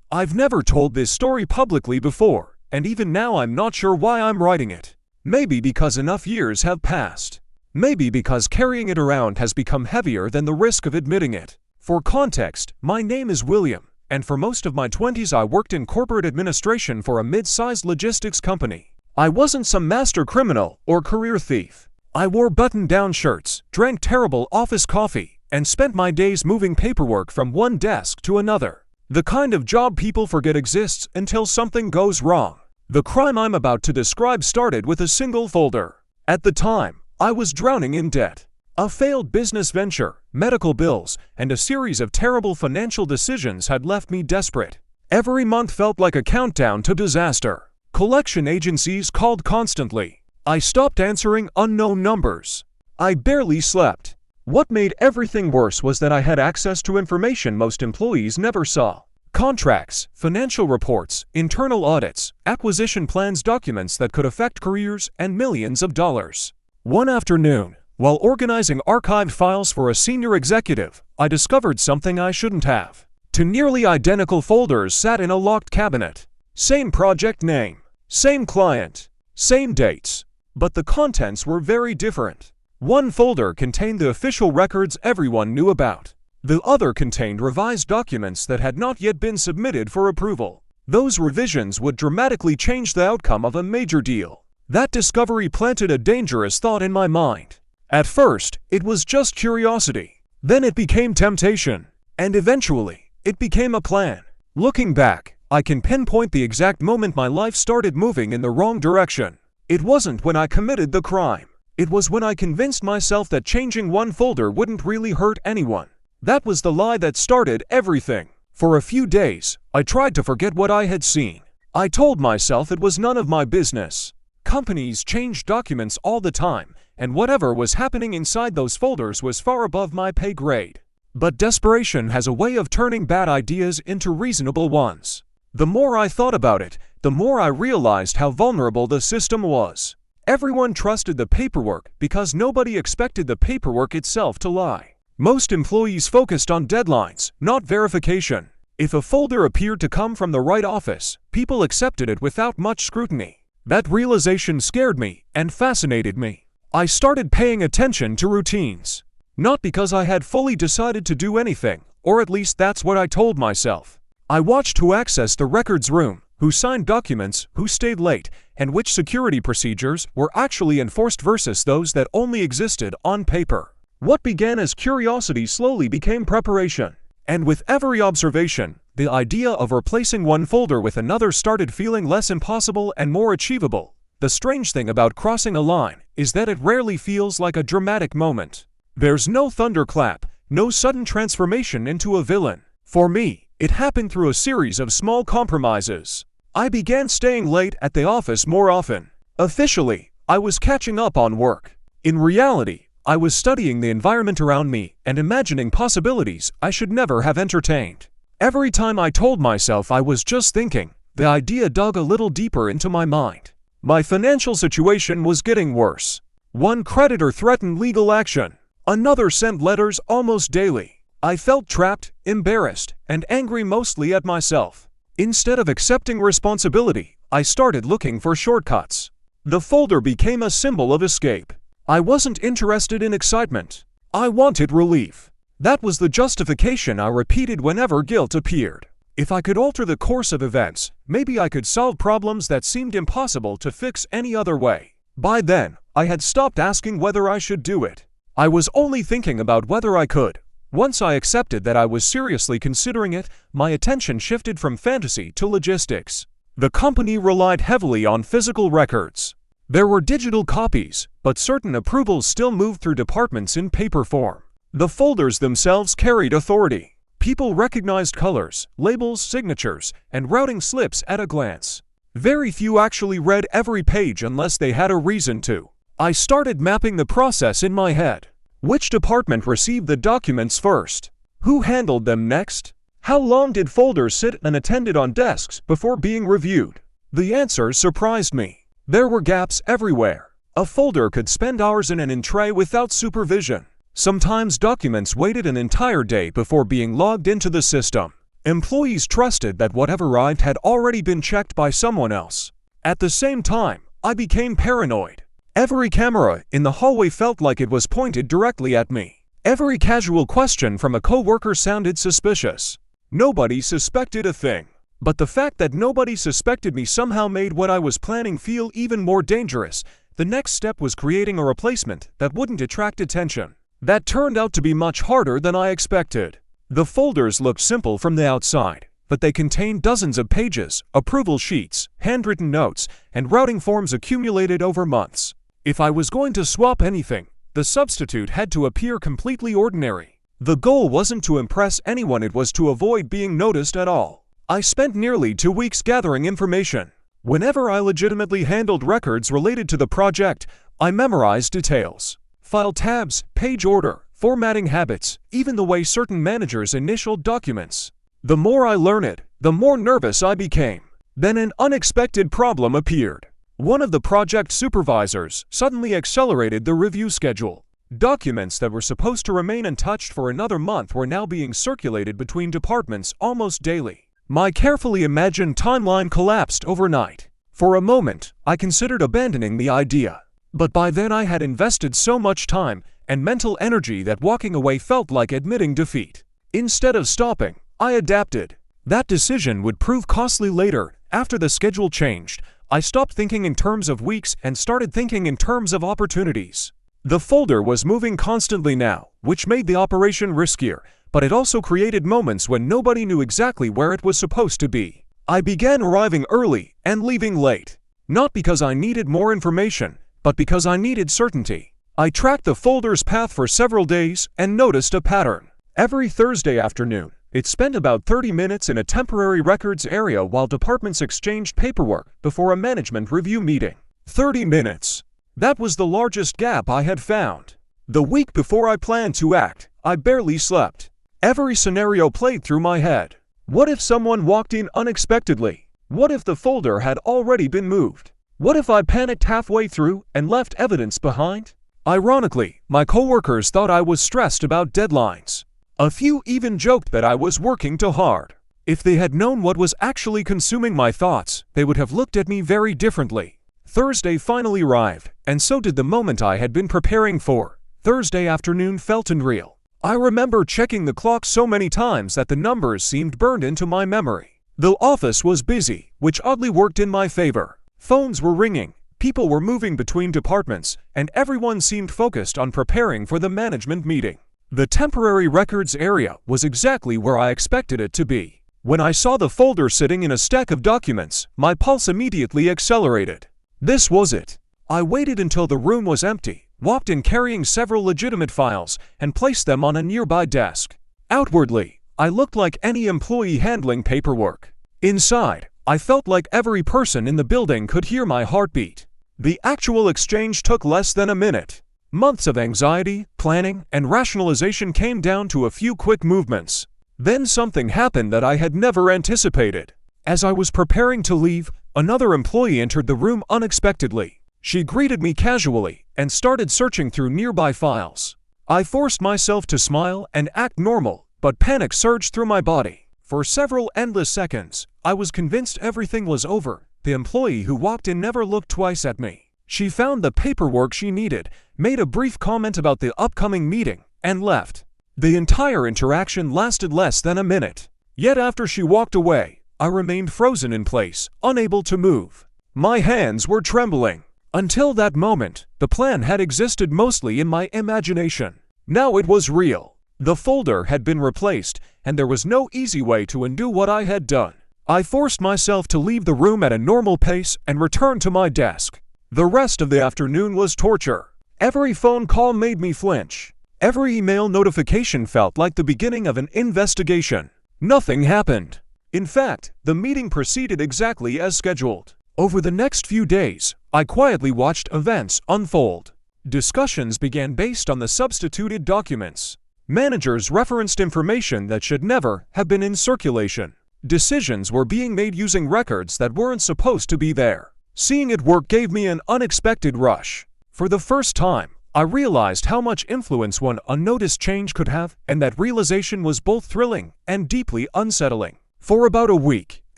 I've never told this story publicly before, and even now I'm not sure why I'm writing it. Maybe because enough years have passed. Maybe because carrying it around has become heavier than the risk of admitting it. For context, my name is William, and for most of my 20s I worked in corporate administration for a mid-sized logistics company. I wasn't some master criminal or career thief. I wore button-down shirts, drank terrible office coffee, and spent my days moving paperwork from one desk to another. The kind of job people forget exists until something goes wrong. The crime I'm about to describe started with a single folder. At the time, I was drowning in debt. A failed business venture, medical bills, and a series of terrible financial decisions had left me desperate. Every month felt like a countdown to disaster. Collection agencies called constantly. I stopped answering unknown numbers. I barely slept. What made everything worse was that I had access to information most employees never saw. Contracts, financial reports, internal audits, acquisition plans, documents that could affect careers and millions of dollars. One afternoon, while organizing archived files for a senior executive, I discovered something I shouldn't have. Two nearly identical folders sat in a locked cabinet. Same project name, same client, same dates, but the contents were very different. One folder contained the official records everyone knew about. The other contained revised documents that had not yet been submitted for approval. Those revisions would dramatically change the outcome of a major deal. That discovery planted a dangerous thought in my mind. At first, it was just curiosity. Then it became temptation. And eventually, it became a plan. Looking back, I can pinpoint the exact moment my life started moving in the wrong direction. It wasn't when I committed the crime. It was when I convinced myself that changing one folder wouldn't really hurt anyone. That was the lie that started everything. For a few days, I tried to forget what I had seen. I told myself it was none of my business. Companies changed documents all the time, and whatever was happening inside those folders was far above my pay grade. But desperation has a way of turning bad ideas into reasonable ones. The more I thought about it, the more I realized how vulnerable the system was. Everyone trusted the paperwork because nobody expected the paperwork itself to lie. Most employees focused on deadlines, not verification. If a folder appeared to come from the right office, people accepted it without much scrutiny. That realization scared me and fascinated me. I started paying attention to routines. Not because I had fully decided to do anything, or at least that's what I told myself. I watched who accessed the records room, who signed documents, who stayed late, and which security procedures were actually enforced versus those that only existed on paper. What began as curiosity slowly became preparation. And with every observation, the idea of replacing one folder with another started feeling less impossible and more achievable. The strange thing about crossing a line is that it rarely feels like a dramatic moment. There's no thunderclap, no sudden transformation into a villain. For me, it happened through a series of small compromises. I began staying late at the office more often. Officially, I was catching up on work. In reality, I was studying the environment around me and imagining possibilities I should never have entertained. Every time I told myself I was just thinking, the idea dug a little deeper into my mind. My financial situation was getting worse. One creditor threatened legal action. Another sent letters almost daily. I felt trapped, embarrassed, and angry mostly at myself. Instead of accepting responsibility, I started looking for shortcuts. The folder became a symbol of escape. I wasn't interested in excitement. I wanted relief. That was the justification I repeated whenever guilt appeared. If I could alter the course of events, maybe I could solve problems that seemed impossible to fix any other way. By then, I had stopped asking whether I should do it. I was only thinking about whether I could. Once I accepted that I was seriously considering it, my attention shifted from fantasy to logistics. The company relied heavily on physical records. There were digital copies, but certain approvals still moved through departments in paper form. The folders themselves carried authority. People recognized colors, labels, signatures, and routing slips at a glance. Very few actually read every page unless they had a reason to. I started mapping the process in my head. Which department received the documents first? Who handled them next? How long did folders sit unattended on desks before being reviewed? The answers surprised me. There were gaps everywhere. A folder could spend hours in an tray without supervision. Sometimes documents waited an entire day before being logged into the system. Employees trusted that whatever arrived had already been checked by someone else. At the same time, I became paranoid. Every camera in the hallway felt like it was pointed directly at me. Every casual question from a coworker sounded suspicious. Nobody suspected a thing. But the fact that nobody suspected me somehow made what I was planning feel even more dangerous. The next step was creating a replacement that wouldn't attract attention. That turned out to be much harder than I expected. The folders looked simple from the outside, but they contained dozens of pages, approval sheets, handwritten notes, and routing forms accumulated over months. If I was going to swap anything, the substitute had to appear completely ordinary. The goal wasn't to impress anyone, it was to avoid being noticed at all. I spent nearly 2 weeks gathering information. Whenever I legitimately handled records related to the project, I memorized details. File tabs, page order, formatting habits, even the way certain managers initialed documents. The more I learned, the more nervous I became. Then an unexpected problem appeared. One of the project supervisors suddenly accelerated the review schedule. Documents that were supposed to remain untouched for another month were now being circulated between departments almost daily. My carefully imagined timeline collapsed overnight. For a moment, I considered abandoning the idea. But by then I had invested so much time and mental energy that walking away felt like admitting defeat. Instead of stopping, I adapted. That decision would prove costly later. After the schedule changed, I stopped thinking in terms of weeks and started thinking in terms of opportunities. The folder was moving constantly now, which made the operation riskier, but it also created moments when nobody knew exactly where it was supposed to be. I began arriving early and leaving late. Not because I needed more information, but because I needed certainty. I tracked the folder's path for several days and noticed a pattern. Every Thursday afternoon, it spent about 30 minutes in a temporary records area while departments exchanged paperwork before a management review meeting. 30 minutes. That was the largest gap I had found. The week before I planned to act, I barely slept. Every scenario played through my head. What if someone walked in unexpectedly? What if the folder had already been moved? What if I panicked halfway through and left evidence behind? Ironically, my coworkers thought I was stressed about deadlines. A few even joked that I was working too hard. If they had known what was actually consuming my thoughts, they would have looked at me very differently. Thursday finally arrived, and so did the moment I had been preparing for. Thursday afternoon felt unreal. I remember checking the clock so many times that the numbers seemed burned into my memory. The office was busy, which oddly worked in my favor. Phones were ringing, people were moving between departments, and everyone seemed focused on preparing for the management meeting. The temporary records area was exactly where I expected it to be. When I saw the folder sitting in a stack of documents, my pulse immediately accelerated. This was it. I waited until the room was empty, walked in carrying several legitimate files, and placed them on a nearby desk. Outwardly, I looked like any employee handling paperwork. Inside, I felt like every person in the building could hear my heartbeat. The actual exchange took less than a minute. Months of anxiety, planning, and rationalization came down to a few quick movements. Then something happened that I had never anticipated. As I was preparing to leave, another employee entered the room unexpectedly. She greeted me casually and started searching through nearby files. I forced myself to smile and act normal, but panic surged through my body. For several endless seconds, I was convinced everything was over. The employee who walked in never looked twice at me. She found the paperwork she needed, made a brief comment about the upcoming meeting, and left. The entire interaction lasted less than a minute. Yet after she walked away, I remained frozen in place, unable to move. My hands were trembling. Until that moment, the plan had existed mostly in my imagination. Now it was real. The folder had been replaced, and there was no easy way to undo what I had done. I forced myself to leave the room at a normal pace and return to my desk. The rest of the afternoon was torture. Every phone call made me flinch. Every email notification felt like the beginning of an investigation. Nothing happened. In fact, the meeting proceeded exactly as scheduled. Over the next few days, I quietly watched events unfold. Discussions began based on the substituted documents. Managers referenced information that should never have been in circulation. Decisions were being made using records that weren't supposed to be there. Seeing it work gave me an unexpected rush. For the first time, I realized how much influence one unnoticed change could have, and that realization was both thrilling and deeply unsettling. For about a week,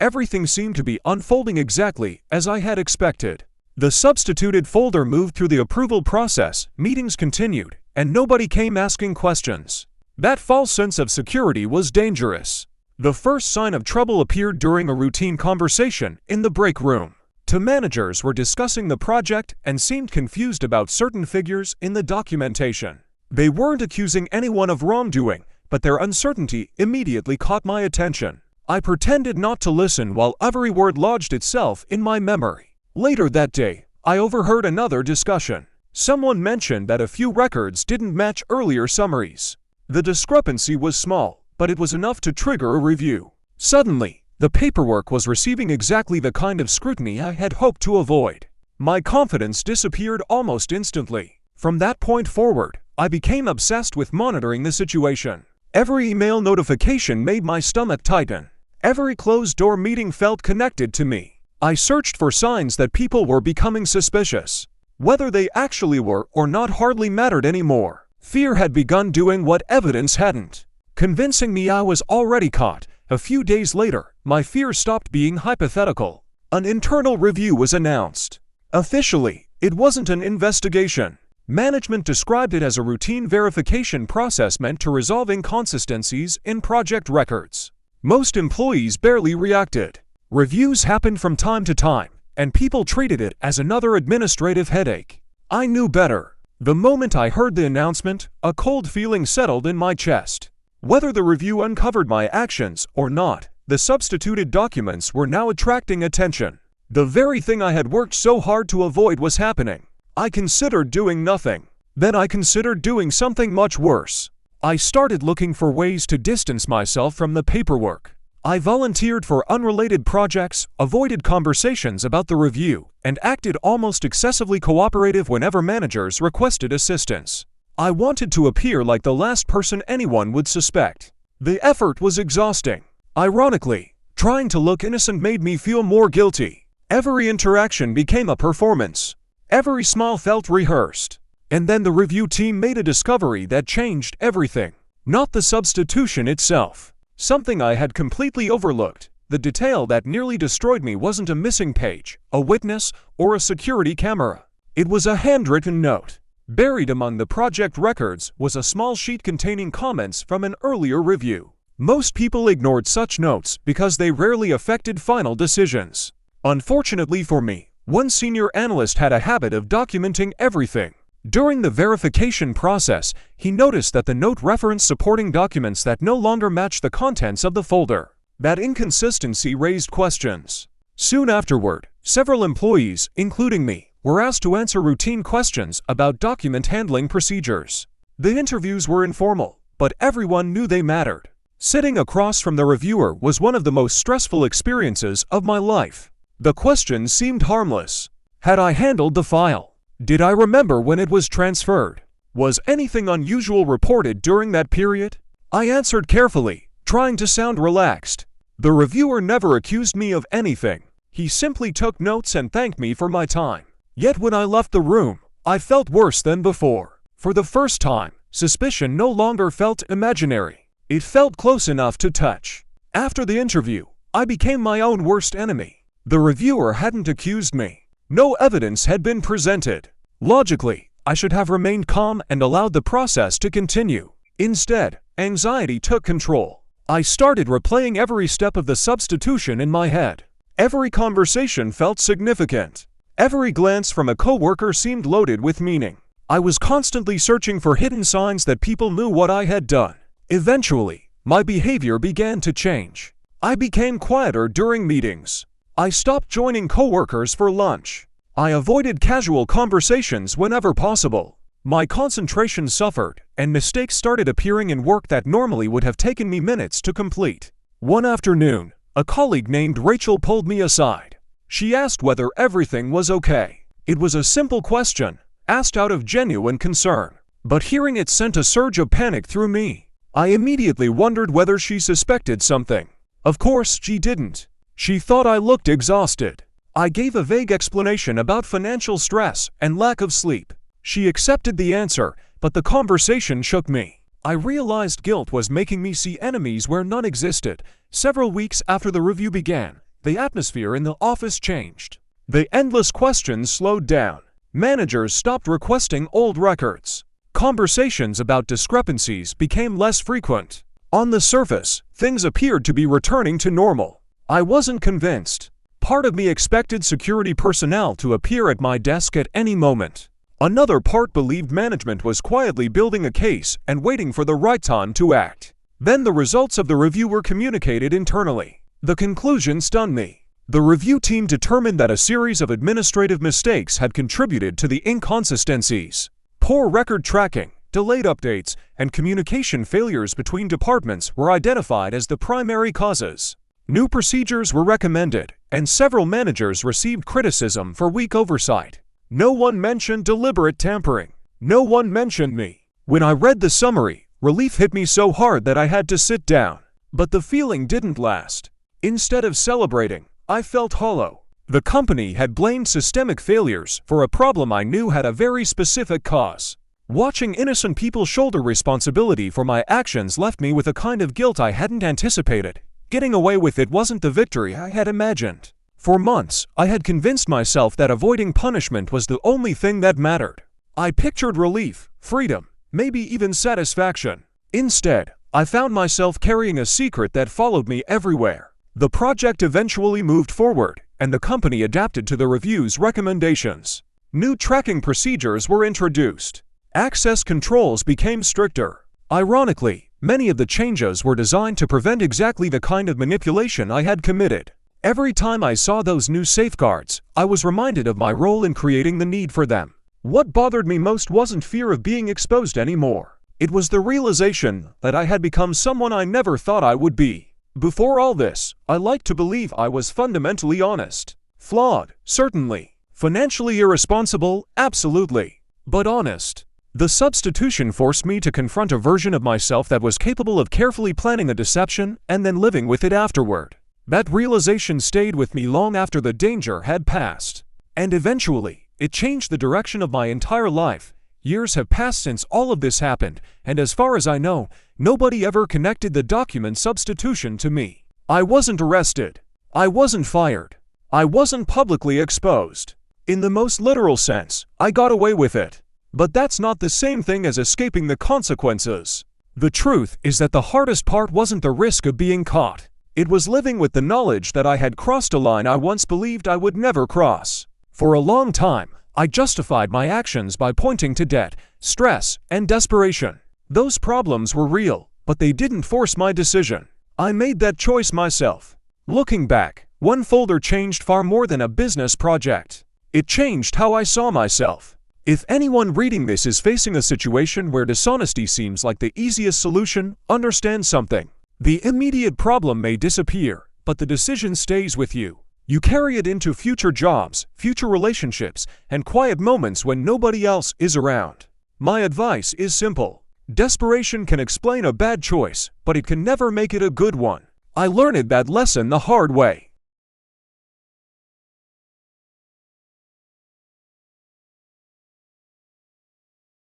everything seemed to be unfolding exactly as I had expected. The substituted folder moved through the approval process, meetings continued, and nobody came asking questions. That false sense of security was dangerous. The first sign of trouble appeared during a routine conversation in the break room. Two managers were discussing the project and seemed confused about certain figures in the documentation. They weren't accusing anyone of wrongdoing, but their uncertainty immediately caught my attention. I pretended not to listen while every word lodged itself in my memory. Later that day, I overheard another discussion. Someone mentioned that a few records didn't match earlier summaries. The discrepancy was small, but it was enough to trigger a review. Suddenly, the paperwork was receiving exactly the kind of scrutiny I had hoped to avoid. My confidence disappeared almost instantly. From that point forward, I became obsessed with monitoring the situation. Every email notification made my stomach tighten. Every closed-door meeting felt connected to me. I searched for signs that people were becoming suspicious. Whether they actually were or not hardly mattered anymore. Fear had begun doing what evidence hadn't, convincing me I was already caught. A few days later, my fear stopped being hypothetical. An internal review was announced. Officially, it wasn't an investigation. Management described it as a routine verification process meant to resolve inconsistencies in project records. Most employees barely reacted. Reviews happened from time to time, and people treated it as another administrative headache. I knew better. The moment I heard the announcement, a cold feeling settled in my chest. Whether the review uncovered my actions or not, the substituted documents were now attracting attention. The very thing I had worked so hard to avoid was happening. I considered doing nothing. Then I considered doing something much worse. I started looking for ways to distance myself from the paperwork. I volunteered for unrelated projects, avoided conversations about the review, and acted almost excessively cooperative whenever managers requested assistance. I wanted to appear like the last person anyone would suspect. The effort was exhausting. Ironically, trying to look innocent made me feel more guilty. Every interaction became a performance. Every smile felt rehearsed. And then the review team made a discovery that changed everything. Not the substitution itself. Something I had completely overlooked. The detail that nearly destroyed me wasn't a missing page, a witness, or a security camera. It was a handwritten note. Buried among the project records was a small sheet containing comments from an earlier review. Most people ignored such notes because they rarely affected final decisions. Unfortunately for me, one senior analyst had a habit of documenting everything. During the verification process, he noticed that the note referenced supporting documents that no longer matched the contents of the folder. That inconsistency raised questions. Soon afterward, several employees, including me, were asked to answer routine questions about document handling procedures. The interviews were informal, but everyone knew they mattered. Sitting across from the reviewer was one of the most stressful experiences of my life. The questions seemed harmless. Had I handled the file? Did I remember when it was transferred? Was anything unusual reported during that period? I answered carefully, trying to sound relaxed. The reviewer never accused me of anything. He simply took notes and thanked me for my time. Yet when I left the room, I felt worse than before. For the first time, suspicion no longer felt imaginary. It felt close enough to touch. After the interview, I became my own worst enemy. The reviewer hadn't accused me. No evidence had been presented. Logically, I should have remained calm and allowed the process to continue. Instead, anxiety took control. I started replaying every step of the substitution in my head. Every conversation felt significant. Every glance from a coworker seemed loaded with meaning. I was constantly searching for hidden signs that people knew what I had done. Eventually, my behavior began to change. I became quieter during meetings. I stopped joining coworkers for lunch. I avoided casual conversations whenever possible. My concentration suffered, and mistakes started appearing in work that normally would have taken me minutes to complete. One afternoon, a colleague named Rachel pulled me aside. She asked whether everything was okay. It was a simple question, asked out of genuine concern, but hearing it sent a surge of panic through me. I immediately wondered whether she suspected something. Of course, she didn't. She thought I looked exhausted. I gave a vague explanation about financial stress and lack of sleep. She accepted the answer, but the conversation shook me. I realized guilt was making me see enemies where none existed. Several weeks after the review began, the atmosphere in the office changed. The endless questions slowed down. Managers stopped requesting old records. Conversations about discrepancies became less frequent. On the surface, things appeared to be returning to normal. I wasn't convinced. Part of me expected security personnel to appear at my desk at any moment. Another part believed management was quietly building a case and waiting for the right time to act. Then the results of the review were communicated internally. The conclusion stunned me. The review team determined that a series of administrative mistakes had contributed to the inconsistencies. Poor record tracking, delayed updates, and communication failures between departments were identified as the primary causes. New procedures were recommended, and several managers received criticism for weak oversight. No one mentioned deliberate tampering. No one mentioned me. When I read the summary, relief hit me so hard that I had to sit down. But the feeling didn't last. Instead of celebrating, I felt hollow. The company had blamed systemic failures for a problem I knew had a very specific cause. Watching innocent people shoulder responsibility for my actions left me with a kind of guilt I hadn't anticipated. Getting away with it wasn't the victory I had imagined. For months, I had convinced myself that avoiding punishment was the only thing that mattered. I pictured relief, freedom, maybe even satisfaction. Instead, I found myself carrying a secret that followed me everywhere. The project eventually moved forward, and the company adapted to the review's recommendations. New tracking procedures were introduced. Access controls became stricter. Ironically, many of the changes were designed to prevent exactly the kind of manipulation I had committed. Every time I saw those new safeguards, I was reminded of my role in creating the need for them. What bothered me most wasn't fear of being exposed anymore. It was the realization that I had become someone I never thought I would be. Before all this, I liked to believe I was fundamentally honest. Flawed, certainly. Financially irresponsible, absolutely. But honest. The substitution forced me to confront a version of myself that was capable of carefully planning a deception and then living with it afterward. That realization stayed with me long after the danger had passed. And eventually, it changed the direction of my entire life. Years have passed since all of this happened, and as far as I know, nobody ever connected the document substitution to me. I wasn't arrested. I wasn't fired. I wasn't publicly exposed. In the most literal sense, I got away with it. But that's not the same thing as escaping the consequences. The truth is that the hardest part wasn't the risk of being caught. It was living with the knowledge that I had crossed a line I once believed I would never cross. For a long time, I justified my actions by pointing to debt, stress, and desperation. Those problems were real, but they didn't force my decision. I made that choice myself. Looking back, one folder changed far more than a business project. It changed how I saw myself. If anyone reading this is facing a situation where dishonesty seems like the easiest solution, understand something. The immediate problem may disappear, but the decision stays with you. You carry it into future jobs, future relationships, and quiet moments when nobody else is around. My advice is simple. Desperation can explain a bad choice, but it can never make it a good one. I learned that lesson the hard way.